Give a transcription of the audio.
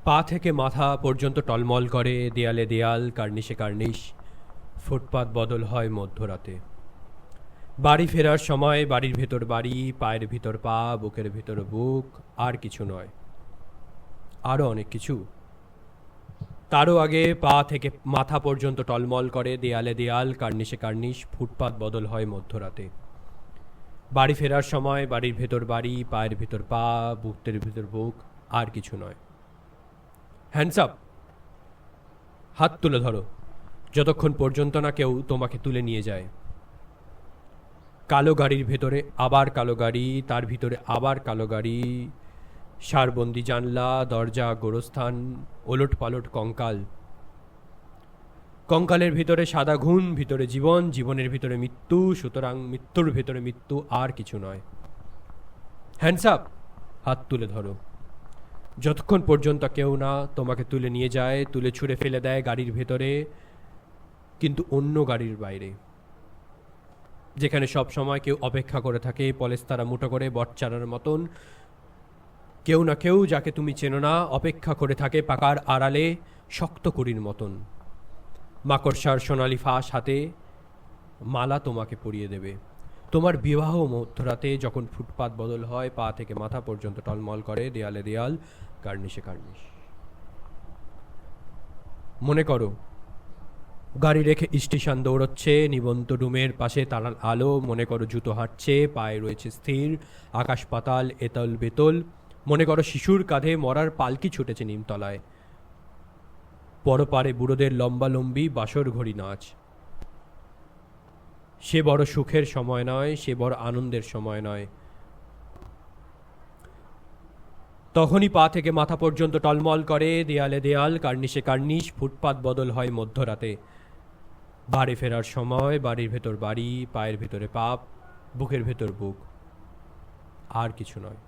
পা থেকে মাথা পর্যন্ত টলমল করে, দেয়ালে দেয়াল, কার্নিশে কার্নিশ। ফুটপাত বদল হয় মধ্যরাতে। বাড়ি ফেরার সময় বাড়ির ভেতর বাড়ি, পায়ের ভিতর পা, বুকের ভিতর বুক, আর কিছু নয়। আরও অনেক কিছু। তারও আগে পা থেকে মাথা পর্যন্ত টলমল করে, দেয়ালে দেয়াল, কার্নিশে কার্নিশ। ফুটপাত বদল হয় মধ্যরাতে। বাড়ি ফেরার সময় বাড়ির ভেতর বাড়ি, পায়ের ভিতর পা, বুকের ভিতর বুক, আর কিছু নয়। হ্যান্ডস আপ, হাত তুলে ধরো, যতক্ষণ পর্যন্ত না কেউ তোমাকে তুলে নিয়ে যায়। কালো গাড়ির ভেতরে আবার কালো গাড়ি, তার ভিতরে আবার কালো গাড়ি, সারবন্দি জানলা, দরজা, গোরস্থান, ওলট পালট কঙ্কাল। কঙ্কালের ভিতরে সাদা ঘুণ, ভিতরে জীবন, জীবনের ভিতরে মৃত্যু, সুতরাং মৃত্যুর ভিতরে মৃত্যু, আর কিছু নয়। হ্যান্ডস আপ, হাত তুলে ধরো, যতক্ষণ পর্যন্ত কেউ না তোমাকে তুলে নিয়ে যায়, তুলে ছুঁড়ে ফেলে দেয় গাড়ির ভেতরে, কিন্তু অন্য গাড়ির বাইরে, যেখানে সব সময় কেউ অপেক্ষা করে থাকে, পলেস্তারা মুঠো করে বটচারার মতন। কেউ না কেউ যাকে তুমি চেনো না অপেক্ষা করে থাকে পাকার আড়ালে, শক্ত কুড়ির মতন। মাকড়সার সোনালি ফাঁস হাতে মালা তোমাকে পরিয়ে দেবে। তোমার বিবাহ মধ্যরাতে, যখন ফুটপাত বদল হয়, পা থেকে মাথা পর্যন্ত টলমল করে, দেয়ালে দেয়াল, কার্নিশে কার্নিশ। মনে করো গাড়ি রেখে স্টেশন দৌড়চ্ছে, নিবন্ত রুমের পাশে তারার আলো। মনে করো জুতো হাঁটছে, পায়ে রয়েছে স্থির, আকাশ পাতাল এতল বেতল। মনে করো শিশুর কাঁধে মরার পালকি ছুটেছে নিমতলায়। পরপারে বুড়োদের লম্বালম্বি বাসর ঘড়ি নাচ। সে বড় সুখের সময় নয়, সে বড় আনন্দের সময় নয়। তখনই পা থেকে মাথা পর্যন্ত টলমল করে, দেয়ালে দেয়াল, কার্নিশে কার্নিশ। ফুটপাত বদল হয় মধ্যরাতে। বাড়ি ফেরার সময় বাড়ির ভেতর বাড়ি, পায়ের ভেতরে পাপ, বুকের ভেতর বুক, আর কিছু নয়।